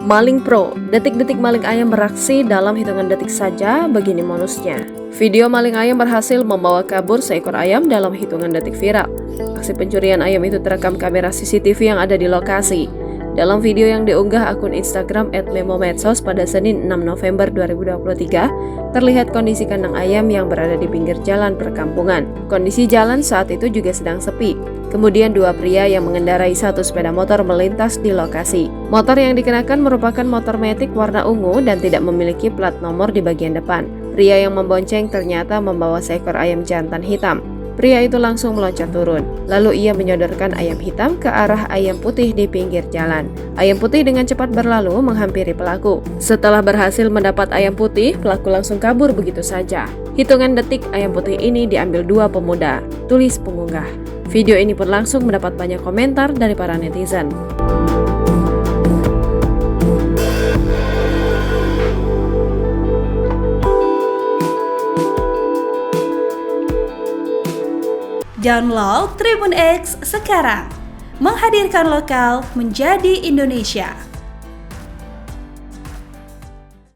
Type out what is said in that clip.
Maling Pro, detik-detik maling ayam beraksi dalam hitungan detik saja, begini modusnya. Video maling ayam berhasil membawa kabur seekor ayam dalam hitungan detik viral. Aksi pencurian ayam itu terekam kamera CCTV yang ada di lokasi. Dalam video yang diunggah akun Instagram @memomedsos pada Senin 6 November 2023, terlihat kondisi kandang ayam yang berada di pinggir jalan perkampungan. Kondisi jalan saat itu juga sedang sepi. Kemudian dua pria yang mengendarai satu sepeda motor melintas di lokasi. Motor yang dikenakan merupakan motor Matic warna ungu dan tidak memiliki plat nomor di bagian depan. Pria yang membonceng ternyata membawa seekor ayam jantan hitam. Pria itu langsung meloncat turun, lalu ia menyodorkan ayam hitam ke arah ayam putih di pinggir jalan. Ayam putih dengan cepat berlalu menghampiri pelaku. Setelah berhasil mendapat ayam putih, pelaku langsung kabur begitu saja. Hitungan detik ayam putih ini diambil dua pemuda, tulis pengunggah. Video ini pun langsung mendapat banyak komentar dari para netizen. Download Tribun X sekarang, menghadirkan lokal menjadi Indonesia.